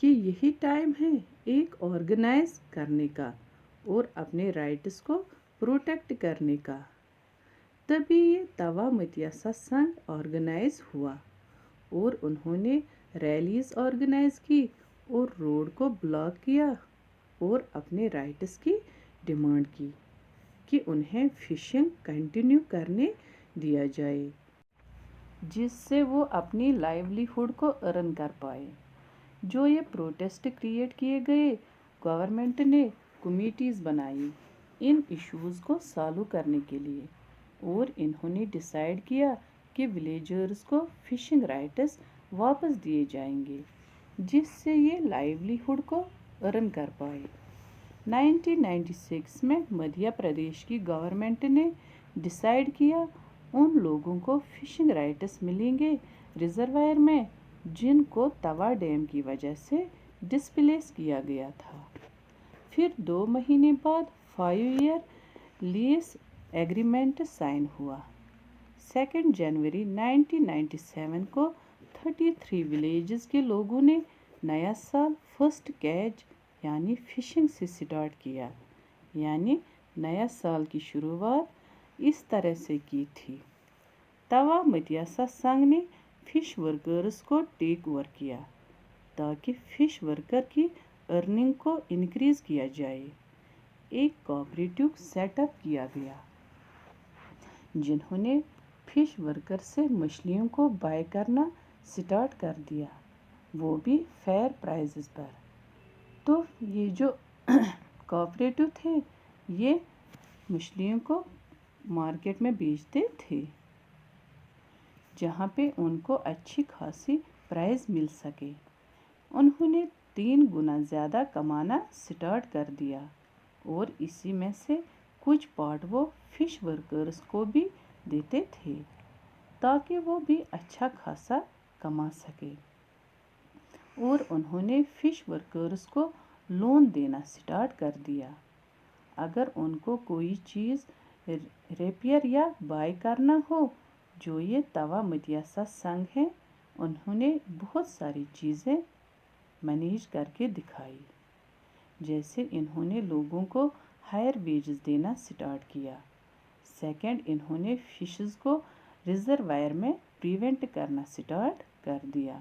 کہ یہی ٹائم ہے ایک آرگنائز کرنے کا اور اپنے رائٹس کو پروٹیکٹ کرنے کا۔ تبھی یہ توا متیاسا سنگھ آرگنائز ہوا اور انہوں نے ریلیز آرگنائز کی اور روڈ کو بلاک کیا اور اپنے رائٹس کی ڈیمانڈ کی کہ انہیں فشنگ کنٹینیو کرنے دیا جائے، جس سے وہ اپنی لائیولی ہوڈ کو ارن کر پائے۔ جو یہ پروٹیسٹ کریٹ کیے گئے، گورنمنٹ نے کمیٹیز بنائی ان ایشوز کو سالو کرنے کے لیے، اور انہوں نے ڈیسائیڈ کیا کہ ولیجرز کو فشنگ رائٹس واپس دیے جائیں گے، جس سے یہ لائیولی ہوڈ کو ارن کر پائے۔ 1996 میں مدھیہ پردیش کی گورنمنٹ نے ڈیسائیڈ کیا ان لوگوں کو فشنگ رائٹس ملیں گے ریزروائر میں جن کو توا ڈیم کی وجہ سے ڈسپلیس کیا گیا تھا۔ پھر 2 مہینے بعد 5 ایئر لیز ایگریمنٹ سائن ہوا۔ 2 جنوری 1997 کو 33 ولیجز کے لوگوں نے نیا سال فرسٹ کیچ یعنی فشنگ سے سٹارٹ کیا، یعنی نیا سال کی شروعات اس طرح سے کی تھی۔ توا متیاسا سنگھ نے فش ورکرز کو ٹیک اوور کیا تاکہ فش ورکر کی ارننگ کو انکریز کیا جائے۔ ایک کوآپریٹو سیٹ اپ کیا گیا جنہوں نے فش ورکر سے مچھلیوں کو بائی کرنا سٹارٹ کر دیا، وہ بھی فیئر پرائزز پر۔ تو یہ جو کوآپریٹو تھے یہ مچھلیوں کو مارکیٹ میں بیچتے تھے جہاں پہ ان کو اچھی خاصی پرائز مل سکے۔ انہوں نے 3 گنا زیادہ کمانا سٹارٹ کر دیا اور اسی میں سے کچھ پارٹ وہ فش ورکرز کو بھی دیتے تھے تاکہ وہ بھی اچھا خاصا کما سکے، اور انہوں نے فش ورکرز کو لون دینا سٹارٹ کر دیا۔ اگر ان کو کوئی چیز ریپیئر یا بائی کرنا ہو، جو یہ توا متیاسا سنگھ ہیں انہوں نے بہت ساری چیزیں مینیج کر کے دکھائی، جیسے انہوں نے لوگوں کو ہائر ویجز دینا سٹارٹ کیا۔ سیکنڈ، انہوں نے فشز کو ریزروائر میں پریونٹ کرنا سٹارٹ کر دیا۔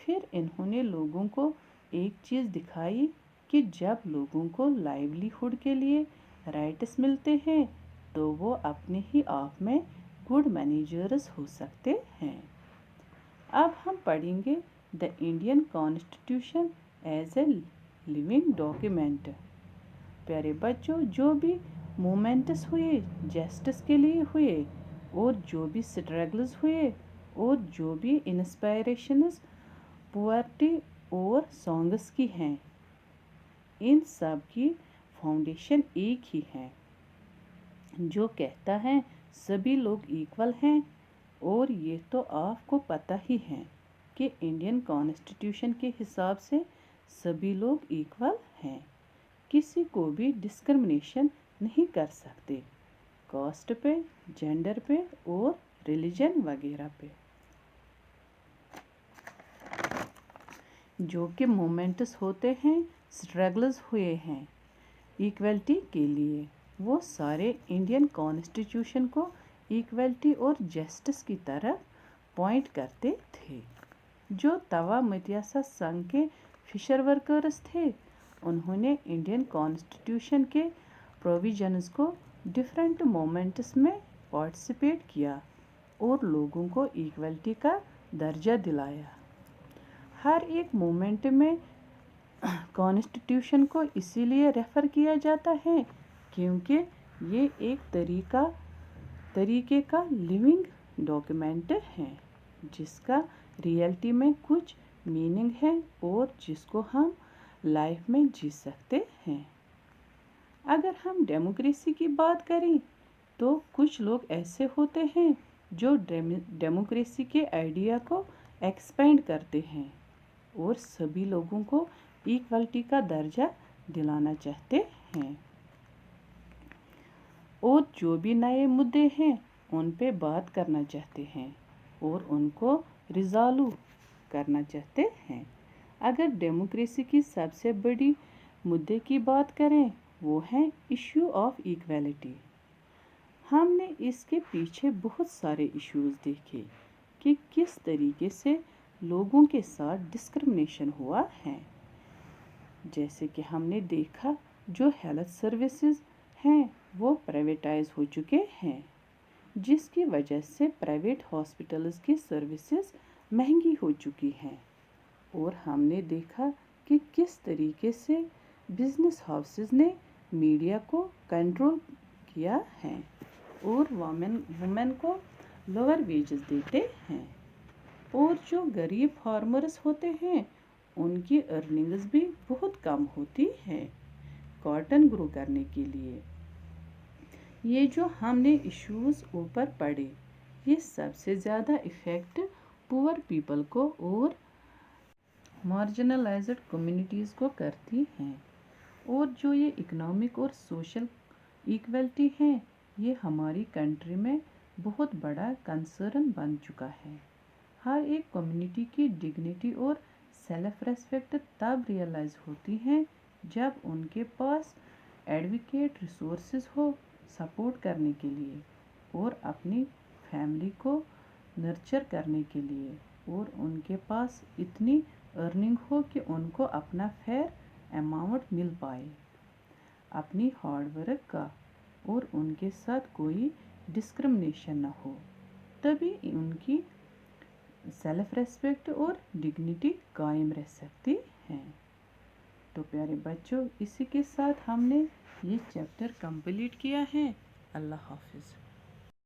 پھر انہوں نے لوگوں کو ایک چیز دکھائی کہ جب لوگوں کو لائیولی ہوڈ کے لیے رائٹس ملتے ہیں تو وہ اپنے ہی آپ میں گڈ مینیجرز ہو سکتے ہیں۔ اب ہم پڑھیں گے the Indian constitution as a living document. پیارے بچوں، جو بھی مومنٹس ہوئے جسٹس کے لیے ہوئے اور جو بھی سٹرگلز ہوئے اور جو بھی انسپائریشنز پوئٹری اور سانگس کی ہیں، ان سب کی فاؤنڈیشن ایک ہی ہے جو کہتا ہے سبھی لوگ ایکول ہیں، اور یہ تو آپ کو پتہ ہی ہے کہ انڈین کانسٹیٹیوشن کے حساب سے سبھی لوگ ایکول ہیں، کسی کو بھی ڈسکرمنیشن نہیں کر سکتے کاسٹ پہ، جینڈر پہ اور ریلیجن وغیرہ پہ۔ جو کہ مومنٹس ہوتے ہیں، سٹرگلز ہوئے ہیں ایکویلٹی کے لیے، وہ سارے انڈین کانسٹیٹیوشن کو ایکویلٹی اور جسٹس کی طرف پوائنٹ کرتے تھے۔ جو توا متیاسا سنگھ کے فشر ورکرز تھے، انہوں نے انڈین کانسٹیٹیوشن کے پروویژنز کو ڈفرینٹ مومنٹس میں پارٹیسپیٹ کیا اور لوگوں کو ایکویلٹی کا درجہ دلایا۔ ہر ایک مومنٹ میں کانسٹیٹیوشن کو اسی لیے ریفر کیا جاتا ہے کیونکہ یہ ایک طریقے کا لیونگ ڈاکیومنٹ ہے جس کا ریئلٹی میں کچھ میننگ ہے اور جس کو ہم لائف میں جی سکتے ہیں۔ اگر ہم ڈیموکریسی کی بات کریں تو کچھ لوگ ایسے ہوتے ہیں جو ڈیموکریسی کے آئیڈیا کو ایکسپینڈ کرتے ہیں اور سبھی لوگوں کو ایکوالٹی کا درجہ دلانا چاہتے ہیں، اور جو بھی نئے مدعے ہیں ان پہ بات کرنا چاہتے ہیں اور ان کو ریزالو کرنا چاہتے ہیں۔ اگر ڈیموکریسی کی سب سے بڑی مدعے کی بات کریں وہ ہے ایشو آف ایکویلٹی۔ ہم نے اس کے پیچھے بہت سارے ایشوز دیکھے کہ کس طریقے سے لوگوں کے ساتھ ڈسکرمنیشن ہوا ہے۔ جیسے کہ ہم نے دیکھا جو ہیلتھ سروسز ہیں وہ پرائیویٹائز ہو چکے ہیں، جس کی وجہ سے پرائیویٹ ہاسپٹلز کی سروسز مہنگی ہو چکی ہیں، اور ہم نے دیکھا کہ کس طریقے سے بزنس ہاؤسز نے میڈیا کو کنٹرول کیا ہے اور وومن کو لوور ویجز دیتے ہیں، اور جو غریب فارمرز ہوتے ہیں ان کی ارننگز بھی بہت کم ہوتی ہے کاٹن گرو کرنے کے لیے۔ یہ جو ہم نے ایشوز اوپر پڑھے یہ سب سے زیادہ ایفیکٹ پور پیپل کو اور مارجنلائزڈ کمیونٹیز کو کرتی ہیں، اور جو یہ اکنامک اور سوشل ایکویلٹی ہے یہ ہماری کنٹری میں بہت بڑا کنسرن بن چکا ہے۔ ہر ایک کمیونٹی کی ڈگنیٹی اور سیلف ریسپیکٹ تب ریئلائز ہوتی ہیں جب ان کے پاس ایڈوکیٹ ریسورسز ہو سپورٹ کرنے کے لیے اور اپنی فیملی کو نرچر کرنے کے لیے، اور ان کے پاس اتنی ارننگ ہو کہ ان کو اپنا فیئر اماؤنٹ مل پائے اپنی ہارڈ ورک کا، اور ان کے ساتھ کوئی ڈسکرمنیشن نہ ہو، تبھی ان کی سیلف ریسپیکٹ اور ڈگنیٹی قائم رہ سکتی ہے۔ تو پیارے بچوں اسی کے ساتھ ہم نے یہ چیپٹر کمپلیٹ کیا ہے۔ اللہ حافظ۔